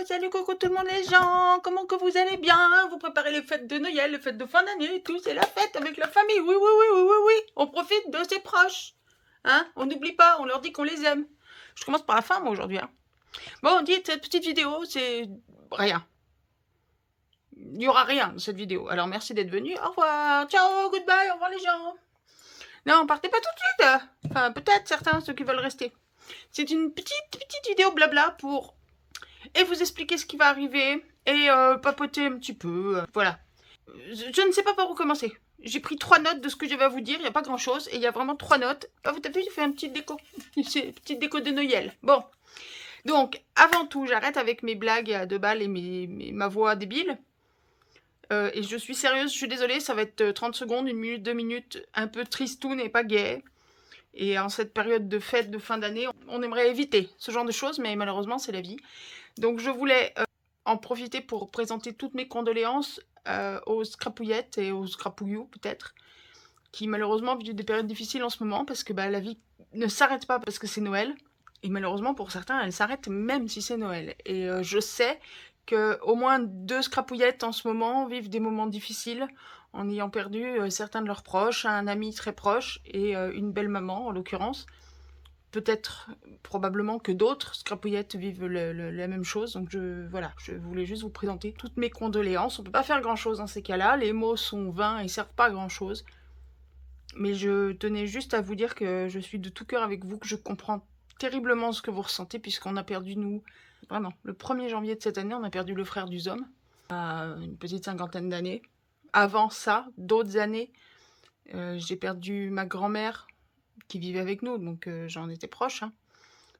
salut coucou tout le monde les gens, comment que vous allez bien? Vous préparez les fêtes de Noël, les fêtes de fin d'année et tout, c'est la fête avec la famille, oui, oui, oui, oui, oui, oui, on profite de ses proches, hein, on n'oublie pas, on leur dit qu'on les aime. Je commence par la fin moi aujourd'hui, hein. Bon, dites, cette petite vidéo, c'est rien. Il n'y aura rien dans cette vidéo, alors merci d'être venu, au revoir, ciao, goodbye, au revoir les gens. Non, partez pas tout de suite, hein. Enfin peut-être certains, ceux qui veulent rester. C'est une petite vidéo blabla pour et vous expliquer ce qui va arriver et papoter un petit peu. Voilà. Je ne sais pas par où commencer. J'ai pris 3 notes de ce que je vais vous dire. Il n'y a pas grand chose. Et il y a vraiment 3 notes. Ah, vous avez vu, j'ai fait une petite déco. C'est une petite déco de Noël. Bon. Donc, avant tout, j'arrête avec mes blagues à 2 balles et ma voix débile. Et je suis sérieuse, je suis désolée, ça va être 30 secondes, 1 minute, 2 minutes, un peu tristoun et pas gay. Et en cette période de fête de fin d'année, on aimerait éviter ce genre de choses, mais malheureusement, c'est la vie. Donc je voulais en profiter pour présenter toutes mes condoléances aux scrapouillettes et aux scrapouillous peut-être, qui malheureusement vivent des périodes difficiles en ce moment, parce que la vie ne s'arrête pas parce que c'est Noël, et malheureusement pour certains, elle s'arrête même si c'est Noël. Et je sais que au moins 2 scrapouillettes en ce moment vivent des moments difficiles, en ayant perdu certains de leurs proches, un ami très proche, et une belle maman en l'occurrence. Peut-être, probablement que d'autres scrapouillettes vivent la même chose, donc voilà, je voulais juste vous présenter toutes mes condoléances. On peut pas faire grand chose dans ces cas-là, les mots sont vains et servent pas à grand chose. Mais je tenais juste à vous dire que je suis de tout cœur avec vous, que je comprends terriblement ce que vous ressentez, puisqu'on a perdu, nous, vraiment, le 1er janvier de cette année, on a perdu le frère du Zom, à une petite 50aine d'années. Avant ça, d'autres années, j'ai perdu ma grand-mère, qui vivait avec nous, donc j'en étais proche, hein.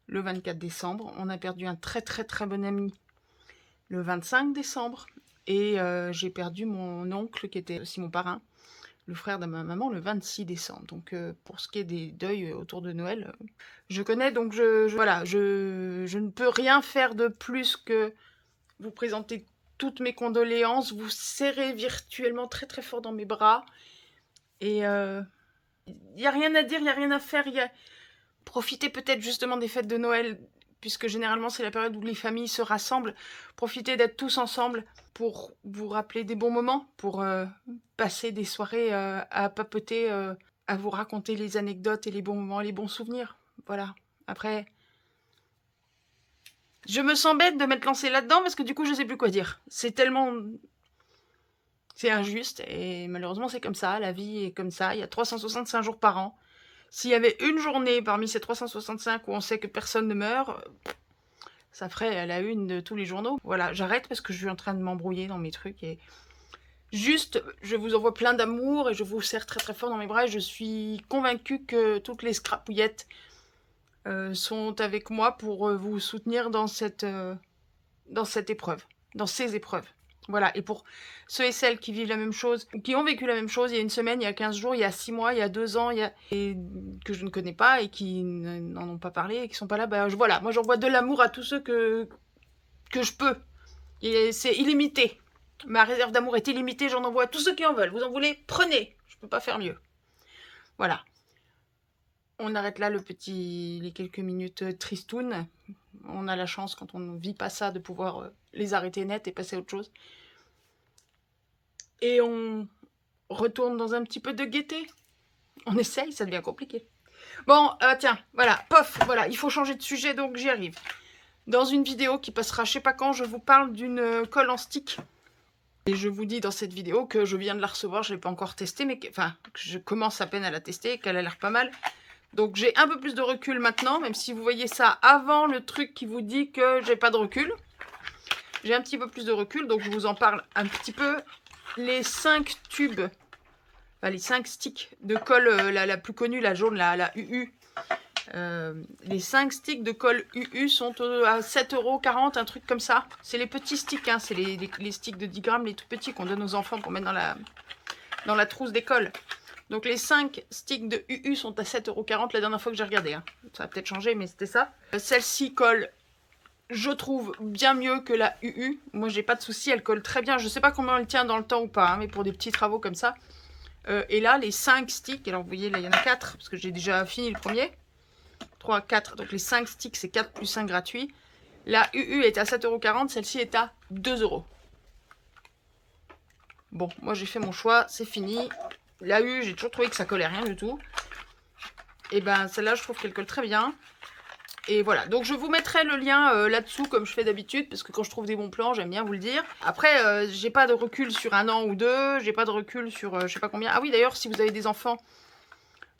Le 24 décembre, on a perdu un très bon ami le 25 décembre, et j'ai perdu mon oncle, qui était aussi mon parrain, le frère de ma maman, le 26 décembre. Donc pour ce qui est des deuils autour de Noël, je connais, donc voilà, je ne peux rien faire de plus que vous présenter toutes mes condoléances, vous serrer virtuellement très fort dans mes bras, et il n'y a rien à dire, il n'y a rien à faire, profitez peut-être justement des fêtes de Noël, puisque généralement c'est la période où les familles se rassemblent. Profitez d'être tous ensemble pour vous rappeler des bons moments, pour passer des soirées à papoter, à vous raconter les anecdotes et les bons moments, les bons souvenirs. Voilà. Après, je me sens bête de m'être lancée là-dedans parce que du coup je sais plus quoi dire. C'est tellement... C'est injuste et malheureusement c'est comme ça, la vie est comme ça. Il y a 365 jours par an. S'il y avait une journée parmi ces 365 où on sait que personne ne meurt, ça ferait la une de tous les journaux. Voilà, j'arrête parce que je suis en train de m'embrouiller dans mes trucs. Et juste, je vous envoie plein d'amour et je vous serre très fort dans mes bras. Et je suis convaincue que toutes les scrapouillettes sont avec moi pour vous soutenir dans cette épreuve, dans ces épreuves. Voilà, et pour ceux et celles qui vivent la même chose, ou qui ont vécu la même chose il y a une semaine, il y a 15 jours, il y a 6 mois, il y a 2 ans, et que je ne connais pas et qui n'en ont pas parlé et qui sont pas là, voilà, moi j'envoie de l'amour à tous ceux que je peux. Et c'est illimité. Ma réserve d'amour est illimitée, j'en envoie à tous ceux qui en veulent. Vous en voulez, prenez. Je peux pas faire mieux. Voilà. On arrête là les quelques minutes tristoun. On a la chance, quand on ne vit pas ça, de pouvoir les arrêter net et passer à autre chose. Et on retourne dans un petit peu de gaieté. On essaye, ça devient compliqué. Bon, tiens, voilà, pof, voilà, il faut changer de sujet, donc j'y arrive. Dans une vidéo qui passera je sais pas quand, je vous parle d'une colle en stick. Et je vous dis dans cette vidéo que je viens de la recevoir, je ne l'ai pas encore testée, mais que je commence à peine à la tester, qu'elle a l'air pas mal. Donc j'ai un peu plus de recul maintenant, même si vous voyez ça avant le truc qui vous dit que j'ai pas de recul. J'ai un petit peu plus de recul, donc je vous en parle un petit peu. Les 5 tubes, enfin les 5 sticks de colle, la plus connue, la jaune, la UU. Les 5 sticks de colle UU sont à 7,40 €, un truc comme ça. C'est les petits sticks, hein, c'est les sticks de 10 grammes, les tout petits qu'on donne aux enfants pour mettre dans la trousse d'école. Donc les 5 sticks de UU sont à 7,40 € la dernière fois que j'ai regardé, hein. Ça a peut-être changé, mais c'était ça. Celle-ci colle, je trouve, bien mieux que la UU. Moi, j'ai pas de souci, elle colle très bien. Je sais pas combien elle tient dans le temps ou pas, hein, mais pour des petits travaux comme ça. Et là, les 5 sticks, alors vous voyez, là, il y en a 4, parce que j'ai déjà fini le premier. 3, 4, donc les 5 sticks, c'est 4 plus 5 gratuit. La UU est à 7,40 €, celle-ci est à 2 €. Bon, moi j'ai fait mon choix, c'est fini. La U, j'ai toujours trouvé que ça collait rien du tout. Et ben celle-là, je trouve qu'elle colle très bien. Et voilà, donc je vous mettrai le lien là-dessous comme je fais d'habitude, parce que quand je trouve des bons plans, j'aime bien vous le dire. Après, j'ai pas de recul sur 1 an ou 2, j'ai pas de recul sur je sais pas combien. Ah oui, d'ailleurs, si vous avez des enfants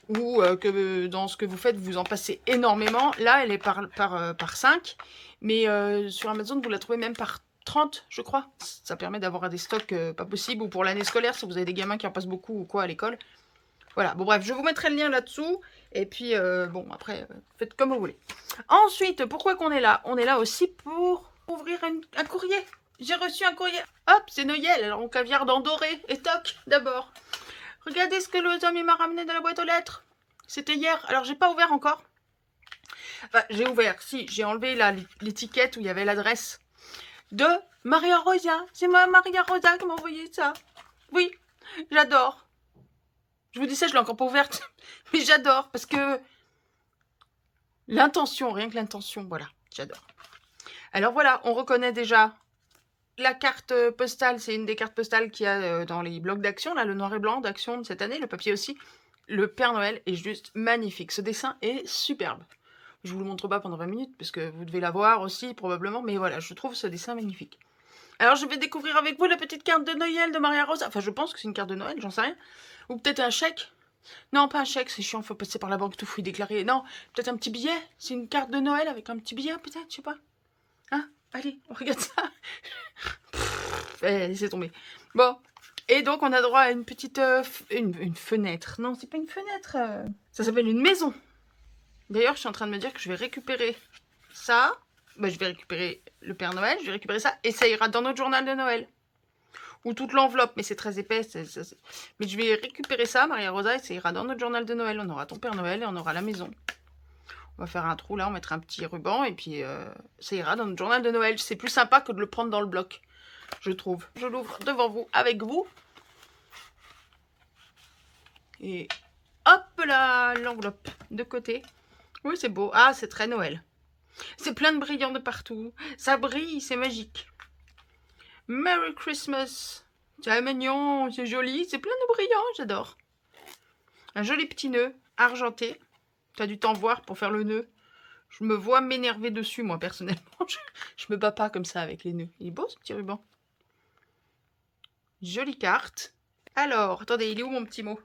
ou que dans ce que vous faites, vous en passez énormément, là, elle est par 5. Mais sur Amazon, vous la trouvez même par 30, je crois. Ça permet d'avoir des stocks pas possibles, ou pour l'année scolaire, si vous avez des gamins qui en passent beaucoup ou quoi à l'école. Voilà, bon bref, je vous mettrai le lien là-dessous. Et puis, bon, après, faites comme vous voulez. Ensuite, pourquoi qu'on est là? On est là aussi pour ouvrir un courrier. J'ai reçu un courrier. Hop, c'est Noël, alors on caviar dans doré. Et toc, d'abord. Regardez ce que le Tom m'a ramené dans la boîte aux lettres. C'était hier, alors j'ai pas ouvert encore. Enfin, j'ai ouvert, si, j'ai enlevé l'étiquette où il y avait l'adresse de Maria Rosa. C'est Maria Rosa qui m'a envoyé ça. Oui, j'adore. Je vous dis ça, je l'ai encore pas ouverte. Mais j'adore, parce que l'intention, rien que l'intention, voilà, j'adore. Alors voilà, on reconnaît déjà la carte postale. C'est une des cartes postales qu'il y a dans les blocs d'action, là, le noir et blanc d'action de cette année, le papier aussi. Le Père Noël est juste magnifique. Ce dessin est superbe. Je vous le montre pas pendant 20 minutes, parce que vous devez la voir aussi, probablement. Mais voilà, je trouve ce dessin magnifique. Alors, je vais découvrir avec vous la petite carte de Noël de Maria Rosa. Enfin, je pense que c'est une carte de Noël, j'en sais rien. Ou peut-être un chèque. Non, pas un chèque, c'est chiant, faut passer par la banque, tout fouille déclaré. Non, peut-être un petit billet. C'est une carte de Noël avec un petit billet, peut-être, je sais pas. Hein? Allez, on regarde ça. Laissez tomber. Bon, et donc on a droit à une petite... une fenêtre. Non, c'est pas une fenêtre. Ça s'appelle une maison. D'ailleurs, je suis en train de me dire que je vais récupérer ça. Bah, je vais récupérer le Père Noël, je vais récupérer ça, et ça ira dans notre journal de Noël. Ou toute l'enveloppe, mais c'est très épais. Mais je vais récupérer ça, Maria Rosa, et ça ira dans notre journal de Noël. On aura ton Père Noël et on aura la maison. On va faire un trou là, on mettra un petit ruban, et puis ça ira dans notre journal de Noël. C'est plus sympa que de le prendre dans le bloc, je trouve. Je l'ouvre devant vous, avec vous. Et hop là, l'enveloppe de côté. Oui, c'est beau. Ah, c'est très Noël. C'est plein de brillants de partout. Ça brille, c'est magique. Merry Christmas. C'est mignon, c'est joli. C'est plein de brillants, j'adore. Un joli petit nœud argenté. Tu as dû t'en voir pour faire le nœud. Je me vois m'énerver dessus, moi, personnellement. Je me bats pas comme ça avec les nœuds. Il est beau, ce petit ruban. Jolie carte. Alors, attendez, il est où mon petit mot?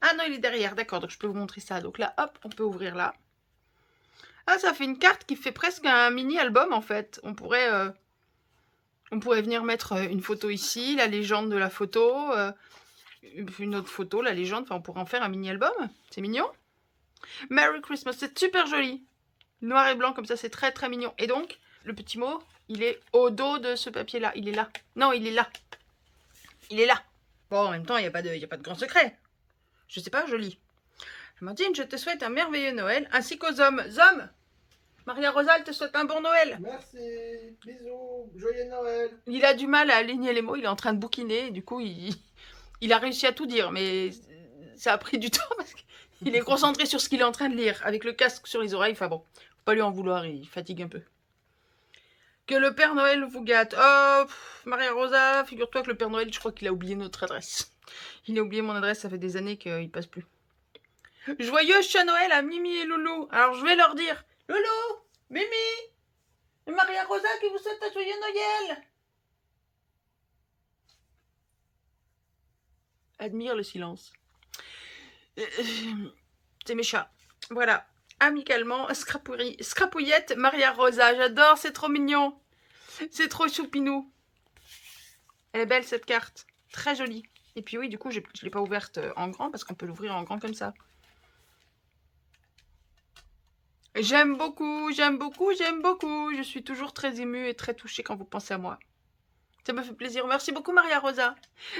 Ah non, il est derrière, d'accord. Donc, je peux vous montrer ça. Donc là, hop, on peut ouvrir là. Ah, ça fait une carte qui fait presque un mini-album, en fait. On pourrait venir mettre une photo ici, la légende de la photo, une autre photo, la légende. Enfin, on pourrait en faire un mini-album. C'est mignon. Merry Christmas, c'est super joli. Noir et blanc, comme ça, c'est très, très mignon. Et donc, le petit mot, il est au dos de ce papier-là. Il est là. Non, il est là. Il est là. Bon, en même temps, il n'y a pas de grand secret. Je sais pas, joli. Amandine, je te souhaite un merveilleux Noël, ainsi qu'aux hommes. Hommes, Maria Rosa, elle te souhaite un bon Noël. Merci, bisous, joyeux Noël. Il a du mal à aligner les mots, il est en train de bouquiner, et du coup, il a réussi à tout dire, mais ça a pris du temps, parce qu'il est concentré sur ce qu'il est en train de lire, avec le casque sur les oreilles. Enfin bon, faut pas lui en vouloir, il fatigue un peu. Que le Père Noël vous gâte. Oh, Maria Rosa, figure-toi que le Père Noël, je crois qu'il a oublié notre adresse. Il a oublié mon adresse, ça fait des années qu'il passe plus. Joyeux chat Noël à Mimi et Loulou. Alors je vais leur dire, Loulou, Mimi, et Maria Rosa qui vous souhaite un joyeux Noël. Admire le silence. C'est mes chats. Voilà. Amicalement, Scrapouillette, Maria Rosa. J'adore, c'est trop mignon. C'est trop choupinou. Elle est belle cette carte. Très jolie. Et puis oui, du coup, je ne l'ai pas ouverte en grand parce qu'on peut l'ouvrir en grand comme ça. J'aime beaucoup, j'aime beaucoup, j'aime beaucoup. Je suis toujours très émue et très touchée quand vous pensez à moi. Ça me fait plaisir. Merci beaucoup Maria Rosa.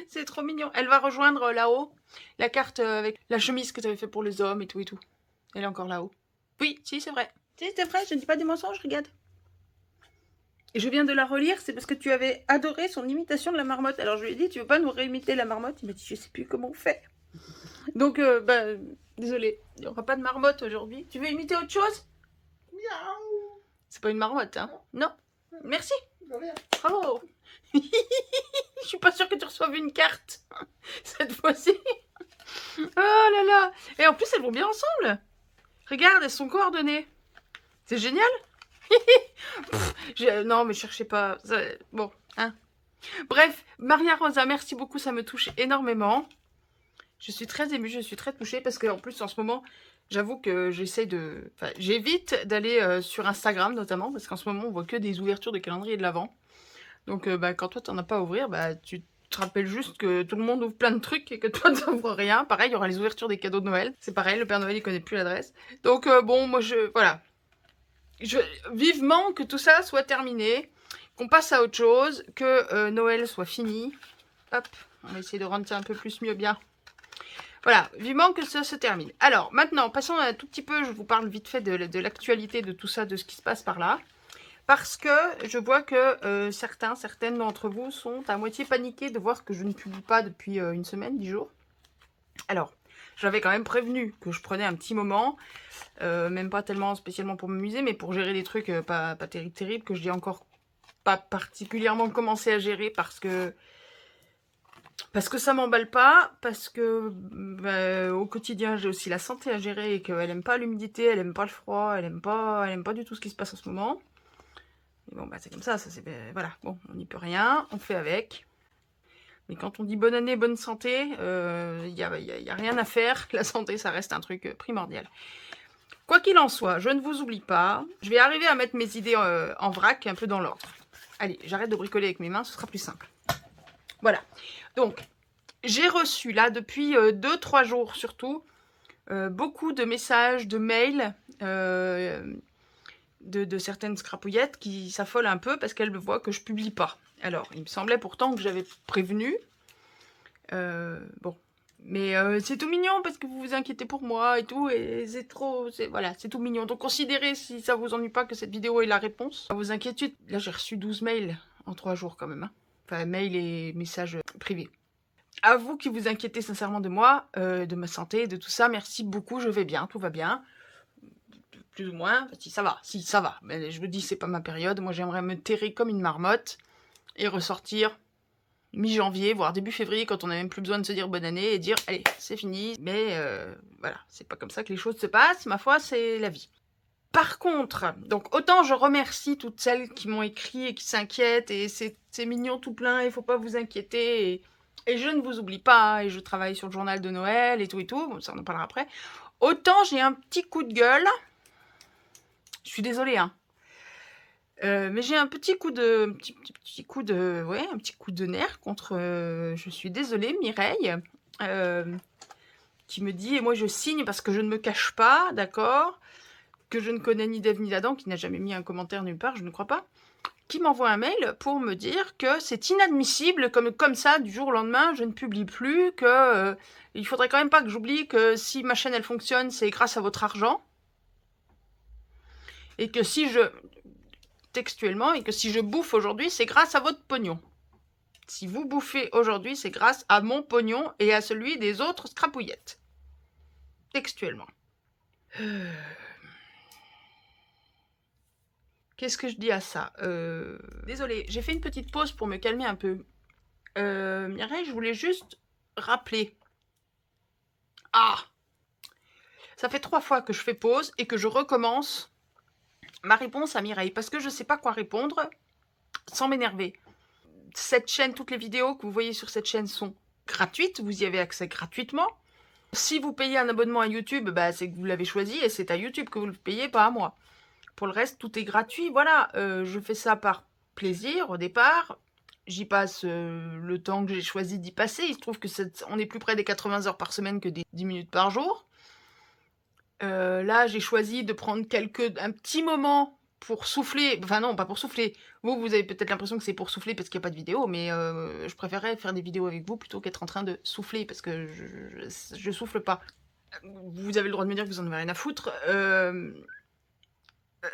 C'est trop mignon. Elle va rejoindre là-haut la carte avec la chemise que tu avais fait pour les hommes et tout et tout. Elle est encore là-haut. Oui, si, c'est vrai. Si, c'est vrai, je ne dis pas des mensonges, regarde. Et je viens de la relire, c'est parce que tu avais adoré son imitation de la marmotte. Alors je lui ai dit, tu veux pas nous réimiter la marmotte? Il m'a dit, je sais plus comment on fait. Donc, désolé, il n'y aura pas de marmotte aujourd'hui. Tu veux imiter autre chose? Miaou. C'est pas une marmotte, hein? Non. Merci. De rien. Bravo. Je suis pas sûre que tu reçoives une carte cette fois-ci. Oh là là. Et en plus, elles vont bien ensemble. Regarde, elles sont coordonnées. C'est génial. Non, mais cherchez pas. Bon, hein. Bref, Maria Rosa, merci beaucoup, ça me touche énormément. Je suis très émue, je suis très touchée parce qu'en plus, en ce moment, j'avoue que j'essaie de... Enfin, j'évite d'aller sur Instagram, notamment, parce qu'en ce moment, on voit que des ouvertures de calendrier de l'Avent. Donc, quand toi, t'en as pas à ouvrir, tu te rappelles juste que tout le monde ouvre plein de trucs et que toi, tu n'ouvres rien. Pareil, il y aura les ouvertures des cadeaux de Noël. C'est pareil, le Père Noël, il connaît plus l'adresse. Donc, bon, moi, voilà. Vivement que tout ça soit terminé, qu'on passe à autre chose, que Noël soit fini. Hop, on va essayer de rendre ça un peu plus mieux bien. Voilà, vivement que ça se termine. Alors, maintenant, passons un tout petit peu, je vous parle vite fait de l'actualité de tout ça, de ce qui se passe par là. Parce que je vois que certaines d'entre vous sont à moitié paniqués de voir que je ne publie pas depuis une semaine, 10 jours. Alors, j'avais quand même prévenu que je prenais un petit moment, même pas tellement spécialement pour m'amuser, mais pour gérer des trucs pas terribles, que je n'ai encore pas particulièrement commencé à gérer parce que ça m'emballe pas, parce que au quotidien j'ai aussi la santé à gérer et qu'elle aime pas l'humidité, elle aime pas le froid, elle aime pas du tout ce qui se passe en ce moment. Et bon, c'est comme ça c'est voilà, bon, on n'y peut rien, on fait avec. Mais quand on dit bonne année, bonne santé, y a rien à faire. La santé, ça reste un truc primordial. Quoi qu'il en soit, je ne vous oublie pas. Je vais arriver à mettre mes idées en vrac, un peu dans l'ordre. Allez, j'arrête de bricoler avec mes mains, ce sera plus simple. Voilà. Donc, j'ai reçu là, depuis 2-3 jours surtout, beaucoup de messages, de mails de certaines scrapouillettes qui s'affolent un peu parce qu'elles me voient que je publie pas. Alors, il me semblait pourtant que j'avais prévenu. Bon. Mais c'est tout mignon parce que vous vous inquiétez pour moi et tout. Et c'est trop... Voilà, c'est tout mignon. Donc, considérez, si ça vous ennuie pas, que cette vidéo est la réponse à vos inquiétudes. Là, j'ai reçu 12 mails en 3 jours quand même. Hein. Enfin, mails et messages privés. À vous qui vous inquiétez sincèrement de moi, de ma santé, de tout ça, merci beaucoup, je vais bien, tout va bien. Plus ou moins, si ça va. Mais je vous dis, c'est pas ma période. Moi, j'aimerais me terrer comme une marmotte et ressortir mi-janvier, voire début février, quand on n'a même plus besoin de se dire bonne année et dire, allez, c'est fini. Mais voilà, c'est pas comme ça que les choses se passent. Ma foi, c'est la vie. Par contre, donc autant je remercie toutes celles qui m'ont écrit et qui s'inquiètent, et c'est mignon tout plein, il faut pas vous inquiéter, et je ne vous oublie pas, et je travaille sur le journal de Noël et tout, bon, ça on en parlera après. Autant j'ai un petit coup de gueule, je suis désolée, hein, mais j'ai un petit coup de, un petit coup de nerf contre, je suis désolée, Mireille, qui me dit, et moi je signe parce que je ne me cache pas, d'accord, que je ne connais ni d'Ève ni d'Adam, qui n'a jamais mis un commentaire nulle part, je ne crois pas, qui m'envoie un mail pour me dire que c'est inadmissible, comme ça, du jour au lendemain, je ne publie plus, que il faudrait quand même pas que j'oublie que si ma chaîne, elle fonctionne, c'est grâce à votre argent, et que si je... textuellement, et que si je bouffe aujourd'hui, c'est grâce à votre pognon. Si vous bouffez aujourd'hui, c'est grâce à mon pognon et à celui des autres scrapouillettes. Textuellement. Qu'est-ce que je dis à ça? Désolée, j'ai fait une petite pause pour me calmer un peu. Mireille, je voulais juste rappeler. Ah! Ça fait 3 fois que je fais pause et que je recommence ma réponse à Mireille. Parce que je ne sais pas quoi répondre sans m'énerver. Cette chaîne, toutes les vidéos que vous voyez sur cette chaîne sont gratuites. Vous y avez accès gratuitement. Si vous payez un abonnement à YouTube, c'est que vous l'avez choisi et c'est à YouTube que vous le payez, pas à moi. Pour le reste, tout est gratuit. Voilà, je fais ça par plaisir au départ. J'y passe le temps que j'ai choisi d'y passer. Il se trouve que on est plus près des 80 heures par semaine que des 10 minutes par jour. Là, j'ai choisi de prendre un petit moment pour souffler. Enfin non, pas pour souffler. Vous avez peut-être l'impression que c'est pour souffler parce qu'il n'y a pas de vidéo, mais je préférerais faire des vidéos avec vous plutôt qu'être en train de souffler parce que je souffle pas. Vous avez le droit de me dire que vous en avez rien à foutre.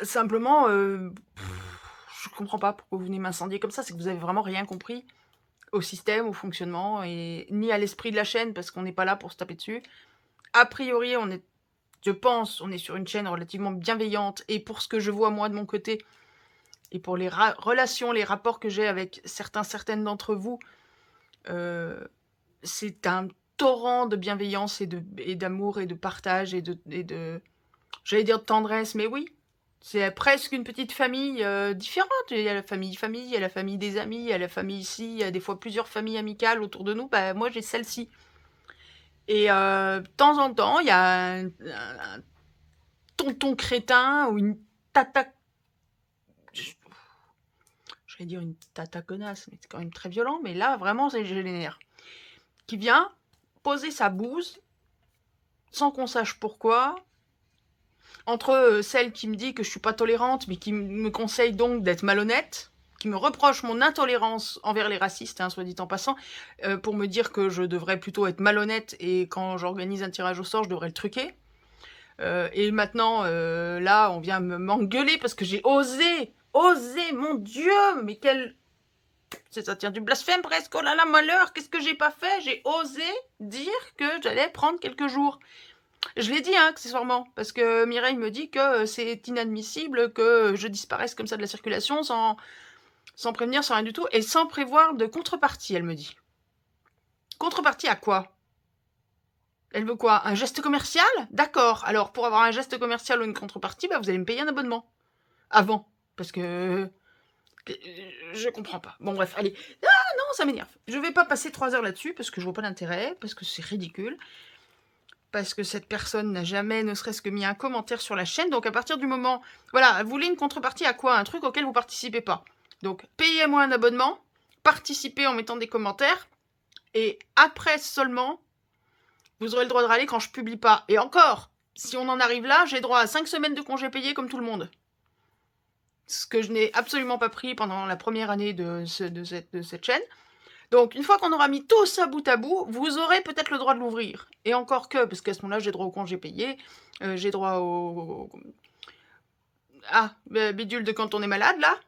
Simplement, je comprends pas pourquoi vous venez m'incendier comme ça. C'est que vous avez vraiment rien compris au système, au fonctionnement, et ni à l'esprit de la chaîne, parce qu'on n'est pas là pour se taper dessus. A priori, on est je pense, on est sur une chaîne relativement bienveillante, et pour ce que je vois moi de mon côté, et pour les relations, les rapports que j'ai avec certaines d'entre vous, c'est un torrent de bienveillance et d'amour et de partage et de j'allais dire de tendresse, mais oui, c'est presque une petite famille différente. Il y a la famille, il y a la famille des amis, il y a la famille ici, il y a des fois plusieurs familles amicales autour de nous. Bah, moi, j'ai celle-ci. Et de temps en temps, il y a un tonton crétin ou une tata... J'allais dire une tata connasse, mais c'est quand même très violent. Mais là, vraiment, j'ai les nerfs. Qui vient poser sa bouse sans qu'on sache pourquoi. Entre celle qui me dit que je suis pas tolérante, mais qui me conseille donc d'être malhonnête, qui me reproche mon intolérance envers les racistes, hein, soit dit en passant, pour me dire que je devrais plutôt être malhonnête et quand j'organise un tirage au sort, je devrais le truquer. Et maintenant, là, on vient m'engueuler parce que j'ai osé, mon Dieu, mais quel... Ça tient du blasphème presque, oh là là, malheur, qu'est-ce que j'ai pas fait? J'ai osé dire que j'allais prendre quelques jours. Je l'ai dit, hein, accessoirement, parce que Mireille me dit que c'est inadmissible que je disparaisse comme ça de la circulation sans prévenir, sans rien du tout, et sans prévoir de contrepartie, elle me dit. Contrepartie à quoi? Elle veut quoi? Un geste commercial? D'accord. Alors, pour avoir un geste commercial ou une contrepartie, bah, vous allez me payer un abonnement. Avant. Parce que... je comprends pas. Bon, bref, allez. Ah non, ça m'énerve. Je vais pas passer 3 heures là-dessus, parce que je vois pas l'intérêt, parce que c'est ridicule. Parce que cette personne n'a jamais, ne serait-ce que mis un commentaire sur la chaîne. Donc à partir du moment... Voilà, vous voulez une contrepartie à quoi? Un truc auquel vous participez pas. Donc payez-moi un abonnement, participez en mettant des commentaires, et après seulement, vous aurez le droit de râler quand je publie pas. Et encore, si on en arrive là, j'ai droit à 5 semaines de congés payés comme tout le monde. Ce que je n'ai absolument pas pris pendant la première année de cette chaîne. Donc, une fois qu'on aura mis tout ça bout à bout, vous aurez peut-être le droit de l'ouvrir. Et encore que, parce qu'à ce moment-là, j'ai droit au congé payé, j'ai droit au... bidule de quand on est malade, là,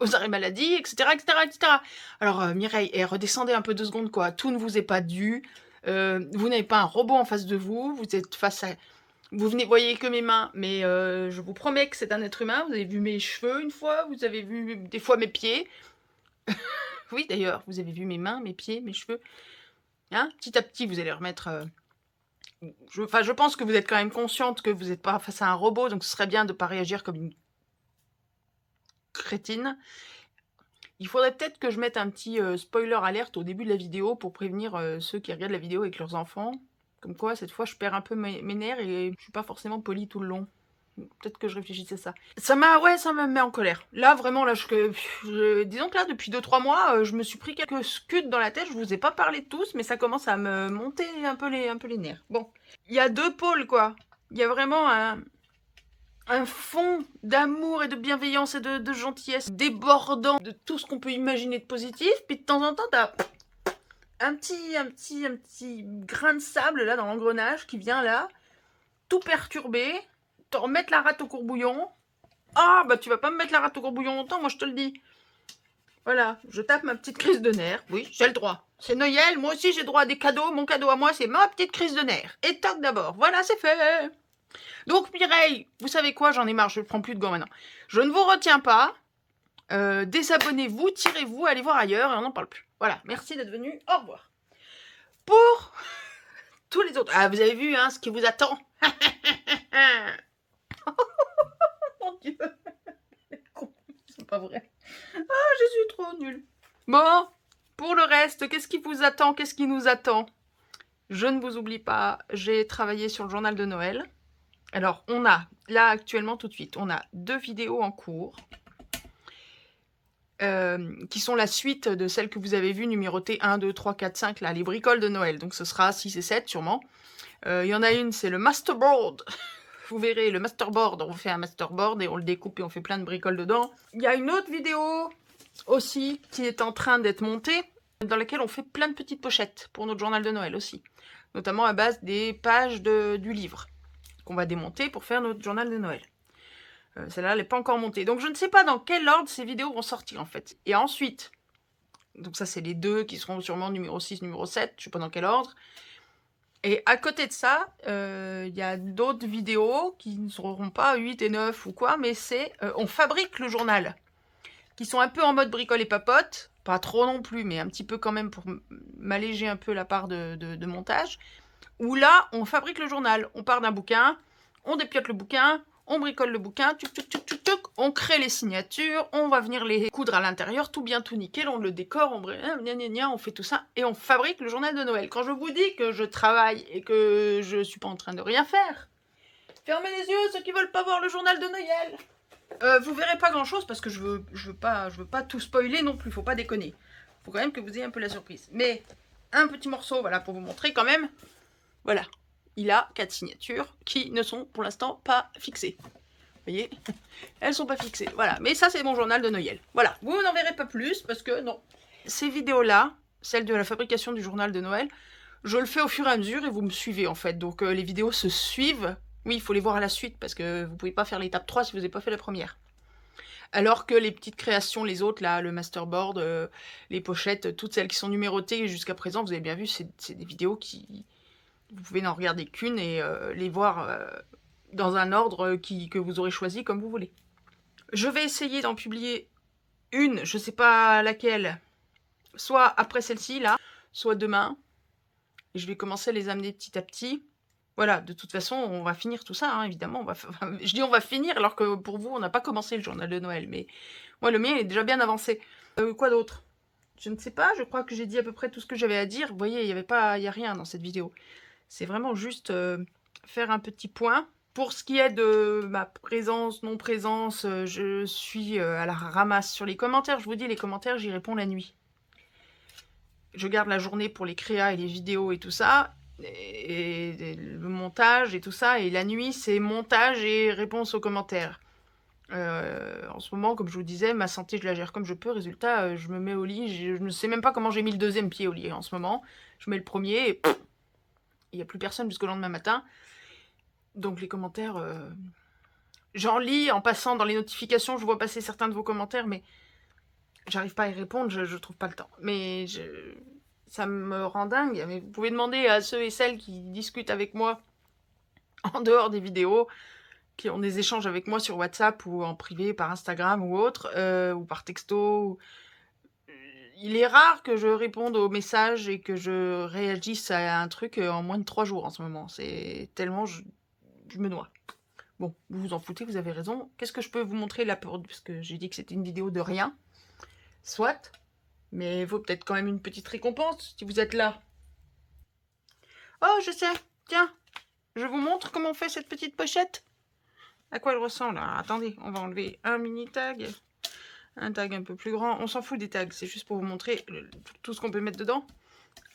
aux arrêts maladie, etc., etc., etc. Alors, Mireille, redescendez un peu 2 secondes, quoi. Tout ne vous est pas dû. Vous n'avez pas un robot en face de vous. Vous êtes face à... Vous voyez que mes mains, mais je vous promets que c'est un être humain. Vous avez vu mes cheveux une fois, vous avez vu des fois mes pieds. Oui, d'ailleurs, vous avez vu mes mains, mes pieds, mes cheveux. Hein? Petit à petit, vous allez remettre... je pense que vous êtes quand même consciente que vous n'êtes pas face à un robot, donc ce serait bien de ne pas réagir comme une crétine. Il faudrait peut-être que je mette un petit spoiler alerte au début de la vidéo pour prévenir ceux qui regardent la vidéo avec leurs enfants. Comme quoi, cette fois, je perds un peu mes nerfs et je suis pas forcément polie tout le long. Peut-être que je réfléchissais ça. Ça me met en colère. Là, vraiment, là, disons que là, depuis 2-3 mois, je me suis pris quelques scuds dans la tête. Je vous ai pas parlé de tous, mais ça commence à me monter un peu les nerfs. Bon. Il y a 2 pôles, quoi. Il y a vraiment un fond d'amour et de bienveillance et de gentillesse débordant de tout ce qu'on peut imaginer de positif. Puis de temps en temps, t'as un petit grain de sable, là, dans l'engrenage, qui vient, là, tout perturber, te remettre la rate au courbouillon. Ah, bah tu vas pas me mettre la rate au courbouillon longtemps, moi je te le dis. Voilà, je tape ma petite crise de nerfs. Oui, j'ai le droit. C'est Noël, moi aussi j'ai droit à des cadeaux. Mon cadeau à moi, c'est ma petite crise de nerfs. Et toc d'abord, voilà, c'est fait. Donc Mireille, vous savez quoi, j'en ai marre, je ne prends plus de gants maintenant. Je ne vous retiens pas. Désabonnez-vous, tirez-vous, allez voir ailleurs et on n'en parle plus. Voilà, merci d'être venu, au revoir. Pour tous les autres... Ah, vous avez vu, hein, ce qui vous attend. Mon Dieu. C'est pas vrai. Ah, je suis trop nulle. Bon, pour le reste, qu'est-ce qui vous attend? Qu'est-ce qui nous attend? Je ne vous oublie pas, j'ai travaillé sur le journal de Noël. Alors, on a, là, actuellement, tout de suite, on a 2 vidéos en cours. Qui sont la suite de celles que vous avez vues, numérotées 1, 2, 3, 4, 5, là, les bricoles de Noël. Donc ce sera 6 et 7 sûrement. Il y en a une, c'est le masterboard. Vous verrez, le masterboard, on fait un masterboard et on le découpe et on fait plein de bricoles dedans. Il y a une autre vidéo aussi qui est en train d'être montée, dans laquelle on fait plein de petites pochettes pour notre journal de Noël aussi. Notamment à base des pages du livre qu'on va démonter pour faire notre journal de Noël. Celle-là, elle n'est pas encore montée. Donc, je ne sais pas dans quel ordre ces vidéos vont sortir, en fait. Et ensuite, donc ça, c'est les 2 qui seront sûrement numéro 6, numéro 7. Je ne sais pas dans quel ordre. Et à côté de ça, il y a d'autres vidéos qui ne seront pas 8 et 9 ou quoi, mais c'est on fabrique le journal, qui sont un peu en mode bricole et papote, pas trop non plus, mais un petit peu quand même pour m'alléger un peu la part de montage, où là, on fabrique le journal. On part d'un bouquin, on dépiote le bouquin, on bricole le bouquin, tuc, tuc, tuc, tuc, tuc, on crée les signatures, on va venir les coudre à l'intérieur, tout bien, tout nickel, on le décore, on fait tout ça, et on fabrique le journal de Noël. Quand je vous dis que je travaille et que je suis pas en train de rien faire, fermez les yeux ceux qui veulent pas voir le journal de Noël. Vous verrez pas grand chose parce que je veux pas tout spoiler non plus, faut pas déconner. Faut quand même que vous ayez un peu la surprise. Mais un petit morceau, voilà, pour vous montrer quand même. Voilà, il a 4 signatures qui ne sont pour l'instant pas fixées. Vous voyez, elles sont pas fixées. Voilà, mais ça c'est mon journal de Noël. Voilà, vous n'en verrez pas plus parce que non. Ces vidéos-là, celle de la fabrication du journal de Noël, je le fais au fur et à mesure et vous me suivez en fait. Donc les vidéos se suivent. Oui, il faut les voir à la suite parce que vous pouvez pas faire l'étape 3 si vous n'avez pas fait la première. Alors que les petites créations, les autres, là, le masterboard, les pochettes, toutes celles qui sont numérotées jusqu'à présent, vous avez bien vu, c'est des vidéos qui... Vous pouvez n'en regarder qu'une et les voir dans un ordre que vous aurez choisi comme vous voulez. Je vais essayer d'en publier une, je sais pas laquelle, soit après celle-ci, là, soit demain. Et je vais commencer à les amener petit à petit. Voilà, de toute façon, on va finir tout ça, hein, évidemment. Je dis on va finir, alors que pour vous, on n'a pas commencé le journal de Noël. Mais moi, le mien est déjà bien avancé. Quoi d'autre? Je ne sais pas, je crois que j'ai dit à peu près tout ce que j'avais à dire. Vous voyez, il y a rien dans cette vidéo. C'est vraiment juste faire un petit point. Pour ce qui est de ma présence, non-présence, je suis à la ramasse sur les commentaires. Je vous dis, les commentaires, j'y réponds la nuit. Je garde la journée pour les créas et les vidéos et tout ça. Et le montage et tout ça. Et la nuit, c'est montage et réponse aux commentaires. En ce moment, comme je vous disais, ma santé, je la gère comme je peux. Résultat, je me mets au lit. Je ne sais même pas comment j'ai mis le deuxième pied au lit en ce moment. Je mets le premier et il n'y a plus personne jusqu'au lendemain matin. Donc les commentaires, j'en lis en passant dans les notifications. Je vois passer certains de vos commentaires, mais j'arrive pas à y répondre. Je trouve pas le temps. Mais ça me rend dingue. Mais vous pouvez demander à ceux et celles qui discutent avec moi en dehors des vidéos, qui ont des échanges avec moi sur WhatsApp ou en privé par Instagram ou autre, ou par texto. Il est rare que je réponde aux messages et que je réagisse à un truc en moins de 3 jours en ce moment. C'est tellement... je me noie. Bon, vous vous en foutez, vous avez raison. Qu'est-ce que je peux vous montrer là parce que j'ai dit que c'était une vidéo de rien. Soit. Mais il vaut peut-être quand même une petite récompense si vous êtes là. Oh, je sais. Tiens, je vous montre comment on fait cette petite pochette. À quoi elle ressemble? Alors, attendez, on va enlever un mini tag. Un tag un peu plus grand. On s'en fout des tags, c'est juste pour vous montrer tout ce qu'on peut mettre dedans.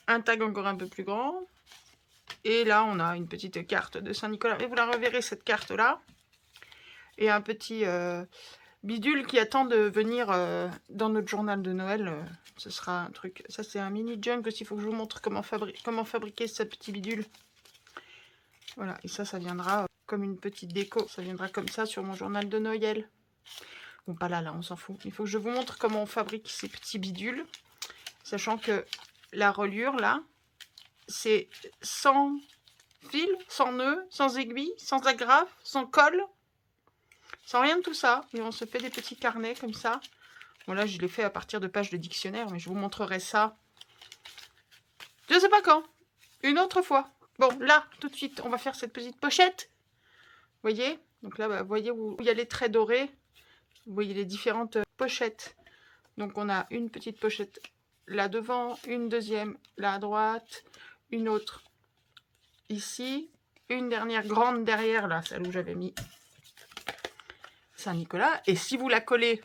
Un tag encore un peu plus grand. Et là, on a une petite carte de Saint-Nicolas. Et vous la reverrez, cette carte-là. Et un petit bidule qui attend de venir dans notre journal de Noël. Ce sera un truc... Ça, c'est un mini junk aussi. Il faut que je vous montre comment fabriquer ce petit bidule. Voilà, et ça viendra comme une petite déco. Ça viendra comme ça sur mon journal de Noël. Bon, pas là, on s'en fout. Il faut que je vous montre comment on fabrique ces petits bidules. Sachant que la reliure, là, c'est sans fil, sans nœud, sans aiguille, sans agrafe, sans colle, sans rien de tout ça. Et on se fait des petits carnets comme ça. Bon, là, je l'ai fait à partir de pages de dictionnaire, mais je vous montrerai ça. Je sais pas quand. Une autre fois. Bon, là, tout de suite, on va faire cette petite pochette. Vous voyez? Donc là, vous voyez où il y a les traits dorés. Vous voyez les différentes pochettes. Donc on a une petite pochette là devant, une deuxième là à droite, une autre ici, une dernière grande derrière là, celle où j'avais mis Saint-Nicolas. Et si vous la collez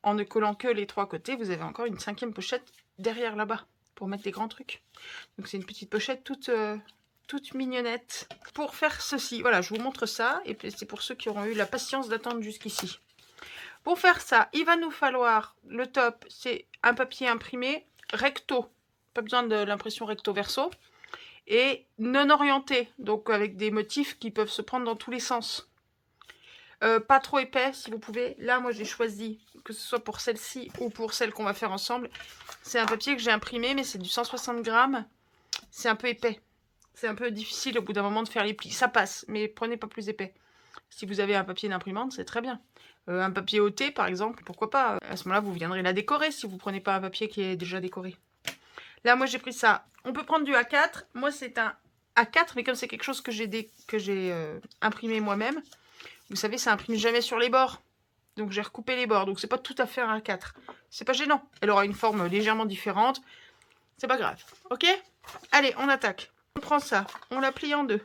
en ne collant que les 3 côtés, vous avez encore une 5e pochette derrière là-bas pour mettre les grands trucs. Donc c'est une petite pochette toute mignonnette. Pour faire ceci, voilà, je vous montre ça. Et c'est pour ceux qui auront eu la patience d'attendre jusqu'ici. Pour faire ça, il va nous falloir, le top, c'est un papier imprimé recto. Pas besoin de l'impression recto verso. Et non orienté, donc avec des motifs qui peuvent se prendre dans tous les sens. Pas trop épais si vous pouvez. Là, moi, j'ai choisi, que ce soit pour celle-ci ou pour celle qu'on va faire ensemble. C'est un papier que j'ai imprimé, mais c'est du 160 grammes. C'est un peu épais. C'est un peu difficile au bout d'un moment de faire les plis. Ça passe, mais prenez pas plus épais. Si vous avez un papier d'imprimante, c'est très bien. Un papier OT, par exemple, pourquoi pas. À ce moment-là, vous viendrez la décorer si vous prenez pas un papier qui est déjà décoré. Là, moi, j'ai pris ça. On peut prendre du A4. Moi, c'est un A4, mais comme c'est quelque chose que j'ai imprimé moi-même, vous savez, ça imprime jamais sur les bords. Donc, j'ai recoupé les bords. Donc, c'est pas tout à fait un A4. C'est pas gênant. Elle aura une forme légèrement différente. C'est pas grave. Ok? Allez, on attaque. On prend ça. On la plie en deux.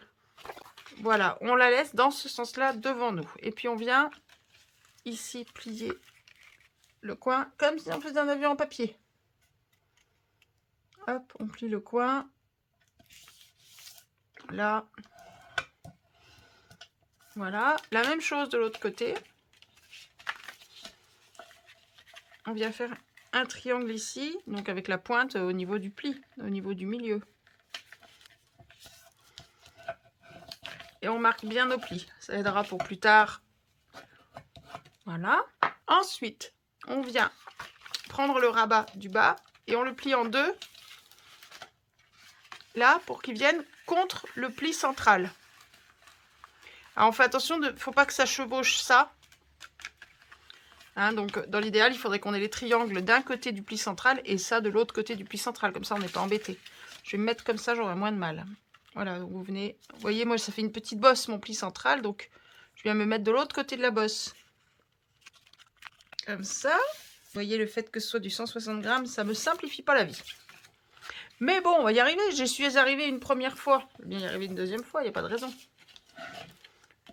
Voilà. On la laisse dans ce sens-là devant nous. Et puis, on vient ici plier le coin comme si on faisait un avion en papier. Hop, on plie le coin. Là. Voilà. La même chose de l'autre côté. On vient faire un triangle ici, donc avec la pointe au niveau du pli, au niveau du milieu. Et on marque bien nos plis. Ça aidera pour plus tard. Voilà. Ensuite, on vient prendre le rabat du bas et on le plie en deux. Là, pour qu'il vienne contre le pli central. Alors, on fait attention, il ne faut pas que ça chevauche ça. Hein, donc, dans l'idéal, il faudrait qu'on ait les triangles d'un côté du pli central et ça de l'autre côté du pli central. Comme ça, on n'est pas embêté. Je vais me mettre comme ça, j'aurai moins de mal. Voilà, donc vous venez... Vous voyez, moi, ça fait une petite bosse, mon pli central. Donc, je viens me mettre de l'autre côté de la bosse. Comme ça. Vous voyez, le fait que ce soit du 160 grammes, ça ne me simplifie pas la vie. Mais bon, on va y arriver. J'y suis arrivée une première fois. Je vais bien y arriver une deuxième fois, il n'y a pas de raison.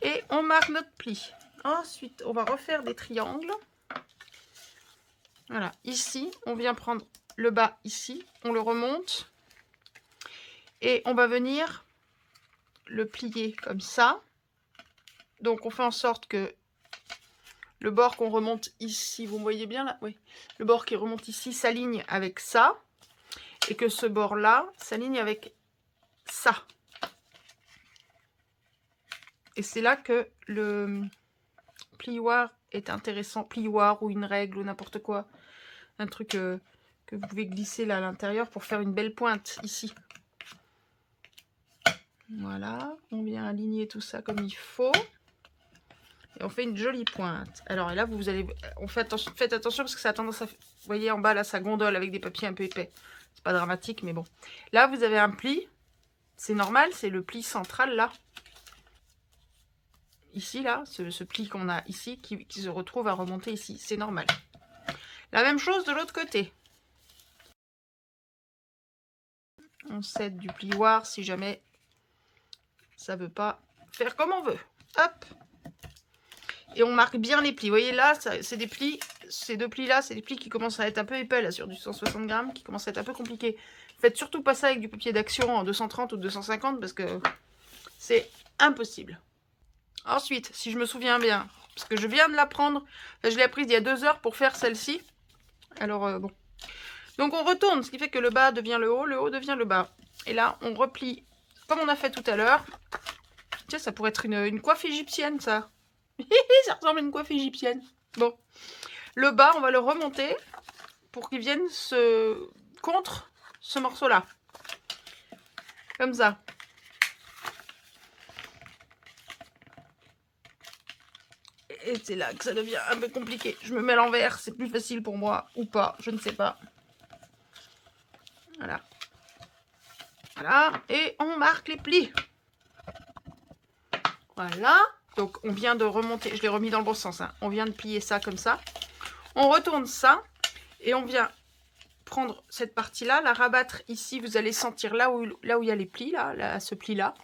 Et on marque notre pli. Ensuite, on va refaire des triangles. Voilà, ici, on vient prendre le bas ici, on le remonte. Et on va venir le plier comme ça. Donc, on fait en sorte que le bord qu'on remonte ici, vous me voyez bien là? Oui. Le bord qui remonte ici s'aligne avec ça. Et que ce bord-là s'aligne avec ça. Et c'est là que le plioir est intéressant. Plioir ou une règle ou n'importe quoi. Un truc que vous pouvez glisser là à l'intérieur pour faire une belle pointe ici. Voilà. On vient aligner tout ça comme il faut. Et on fait une jolie pointe. Alors et là, vous allez... faites attention parce que ça a tendance à... Vous voyez en bas là, ça gondole avec des papiers un peu épais. C'est pas dramatique, mais bon. Là, vous avez un pli. C'est normal, c'est le pli central, là. Ici, là, ce pli qu'on a ici, qui se retrouve à remonter ici. C'est normal. La même chose de l'autre côté. On cède du plioir si jamais ça veut pas faire comme on veut. Hop. Et on marque bien les plis. Vous voyez, là, c'est des plis. Ces deux plis-là, c'est des plis qui commencent à être un peu épais, là, sur du 160 grammes, qui commencent à être un peu compliqués. Faites surtout pas ça avec du papier d'action en 230 ou 250, parce que c'est impossible. Ensuite, si je me souviens bien, parce que je viens de la prendre, je l'ai apprise il y a 2 heures pour faire celle-ci. Alors, bon. Donc, on retourne, ce qui fait que le bas devient le haut devient le bas. Et là, on replie, comme on a fait tout à l'heure. Tiens, ça pourrait être une coiffe égyptienne, ça. Ça ressemble à une coiffe égyptienne. Bon. Le bas, on va le remonter pour qu'il vienne contre ce morceau-là. Comme ça. Et c'est là que ça devient un peu compliqué. Je me mets à l'envers, c'est plus facile pour moi. Ou pas, je ne sais pas. Voilà. Voilà. Et on marque les plis. Voilà. Donc, on vient de remonter. Je l'ai remis dans le bon sens. Hein. On vient de plier ça comme ça. On retourne ça. Et on vient prendre cette partie-là, la rabattre ici. Vous allez sentir là où il y a les plis, là, ce pli-là.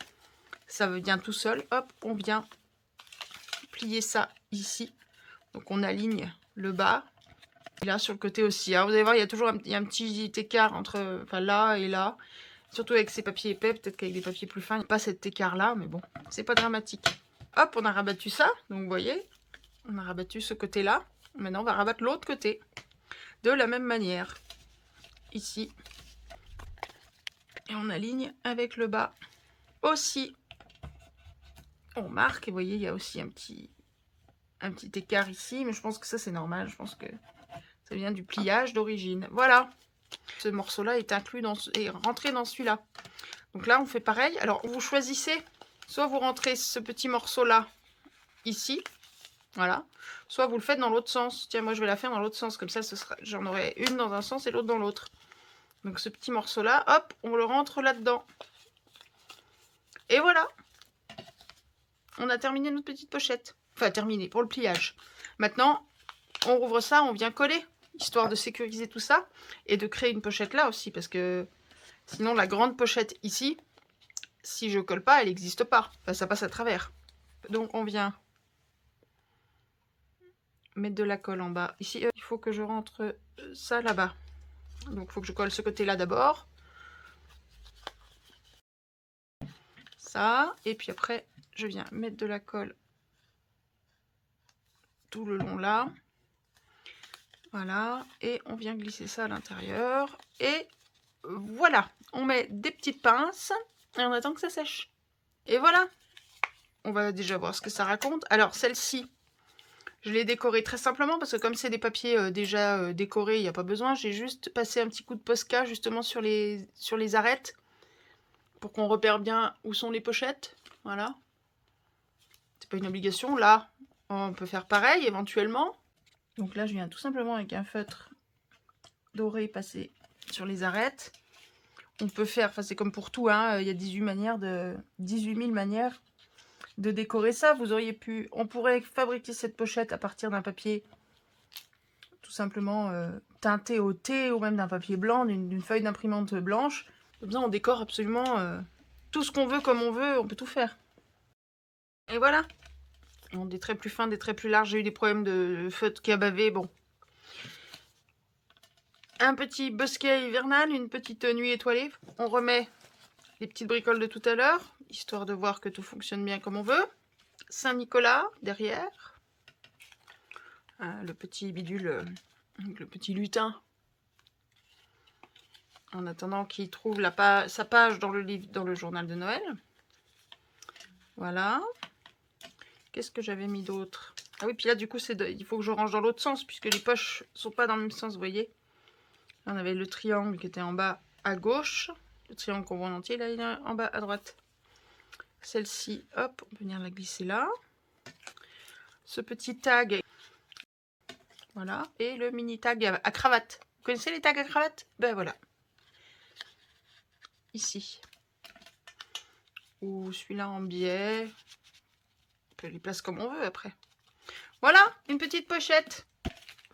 Ça vient tout seul. Hop, on vient plier ça ici. Donc, on aligne le bas. Et là, sur le côté aussi. Alors, vous allez voir, il y a toujours un petit écart entre là et là. Surtout avec ces papiers épais. Peut-être qu'avec des papiers plus fins, il n'y a pas cet écart-là. Mais bon, c'est pas dramatique. Hop, on a rabattu ça. Donc, vous voyez, on a rabattu ce côté-là. Maintenant, on va rabattre l'autre côté. De la même manière. Ici. Et on aligne avec le bas. Aussi. On marque. Et vous voyez, il y a aussi un petit écart ici. Mais je pense que ça, c'est normal. Je pense que ça vient du pliage d'origine. Voilà. Ce morceau-là est inclus est rentré dans celui-là. Donc là, on fait pareil. Alors, vous choisissez, soit vous rentrez ce petit morceau-là, ici, voilà. Soit vous le faites dans l'autre sens. Tiens, moi, je vais la faire dans l'autre sens. Comme ça, j'en aurai une dans un sens et l'autre dans l'autre. Donc, ce petit morceau-là, hop, on le rentre là-dedans. Et voilà. On a terminé notre petite pochette. Enfin, terminé pour le pliage. Maintenant, on rouvre ça, on vient coller, histoire de sécuriser tout ça. Et de créer une pochette là aussi, parce que sinon, la grande pochette ici, si je colle pas, elle n'existe pas. Enfin, ça passe à travers. Donc, on vient mettre de la colle en bas. Ici, il faut que je rentre ça là-bas. Donc, il faut que je colle ce côté-là d'abord. Ça. Et puis après, je viens mettre de la colle tout le long là. Voilà. Et on vient glisser ça à l'intérieur. Et voilà. On met des petites pinces et on attend que ça sèche. Et voilà. On va déjà voir ce que ça raconte. Alors, celle-ci, je l'ai décorée très simplement parce que comme c'est des papiers déjà décorés, il n'y a pas besoin. J'ai juste passé un petit coup de Posca justement sur les arêtes pour qu'on repère bien où sont les pochettes. Voilà. C'est pas une obligation. Là, on peut faire pareil éventuellement. Donc là, je viens tout simplement avec un feutre doré passer sur les arêtes. On peut faire, enfin c'est comme pour tout, hein, il y a 18 000 manières de décorer ça. Vous auriez pu, on pourrait fabriquer cette pochette à partir d'un papier tout simplement teinté au thé ou même d'un papier blanc, d'une feuille d'imprimante blanche. Comme ça, on décore absolument tout ce qu'on veut comme on veut, on peut tout faire. Et voilà. Des traits plus fins, des traits plus larges. J'ai eu des problèmes de feutre qui a bavé, bon. Un petit bosquet hivernal, une petite nuit étoilée. On remet les petites bricoles de tout à l'heure, histoire de voir que tout fonctionne bien comme on veut. Saint-Nicolas, derrière. Le petit bidule, le petit lutin. En attendant qu'il trouve sa page dans le livre, dans le journal de Noël. Voilà. Qu'est-ce que j'avais mis d'autre? Ah oui, puis là, du coup, il faut que je range dans l'autre sens, puisque les poches sont pas dans le même sens, vous voyez. Là, on avait le triangle qui était en bas à gauche. Le triangle qu'on voit en entier, là, il est en bas à droite. Celle-ci, hop, on peut venir la glisser là. Ce petit tag, voilà. Et le mini tag à cravate. Vous connaissez les tags à cravate? Ben voilà. Ici. Ou celui-là en biais. On peut les placer comme on veut après. Voilà, une petite pochette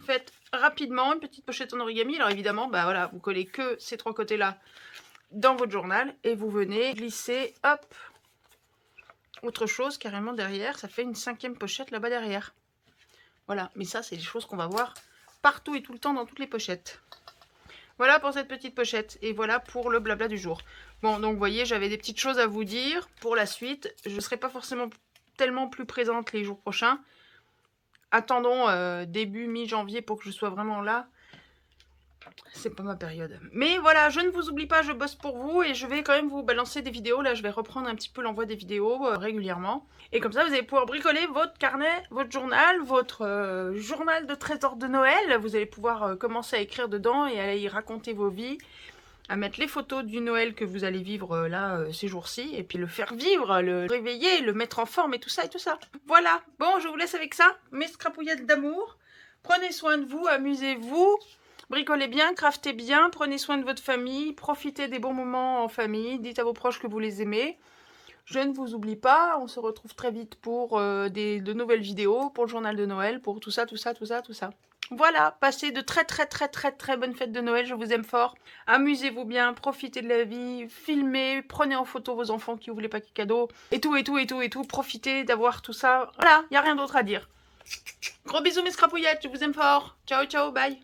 faite rapidement, une petite pochette en origami. Alors évidemment, bah voilà, vous collez que ces trois côtés-là dans votre journal et vous venez glisser, hop, autre chose carrément derrière. Ça fait une 5e pochette là-bas derrière. Voilà, mais ça, c'est des choses qu'on va voir partout et tout le temps dans toutes les pochettes. Voilà pour cette petite pochette et voilà pour le blabla du jour. Bon, donc vous voyez, j'avais des petites choses à vous dire pour la suite. Je ne serai pas forcément tellement plus présente les jours prochains. Attendons début mi-janvier pour que je sois vraiment là. C'est pas ma période. Mais voilà, je ne vous oublie pas, je bosse pour vous et je vais quand même vous balancer des vidéos. Là, je vais reprendre un petit peu l'envoi des vidéos régulièrement. Et comme ça, vous allez pouvoir bricoler votre carnet, votre journal, votre journal de trésor de Noël. Vous allez pouvoir commencer à écrire dedans et à y raconter vos vies. À mettre les photos du Noël que vous allez vivre là ces jours-ci. Et puis le faire vivre, le réveiller, le mettre en forme et tout ça et tout ça. Voilà, bon, je vous laisse avec ça. Mes scrapouillettes d'amour. Prenez soin de vous, amusez-vous. Bricolez bien, craftez bien, prenez soin de votre famille, profitez des bons moments en famille, dites à vos proches que vous les aimez. Je ne vous oublie pas, on se retrouve très vite pour de nouvelles vidéos, pour le journal de Noël, pour tout ça, tout ça, tout ça, tout ça. Voilà, passez de très bonnes fêtes de Noël, je vous aime fort. Amusez-vous bien, profitez de la vie, filmez, prenez en photo vos enfants qui ouvrent les paquets cadeaux, et tout, profitez d'avoir tout ça. Voilà, il n'y a rien d'autre à dire. Gros bisous mes scrapouillettes, je vous aime fort. Ciao, ciao, bye.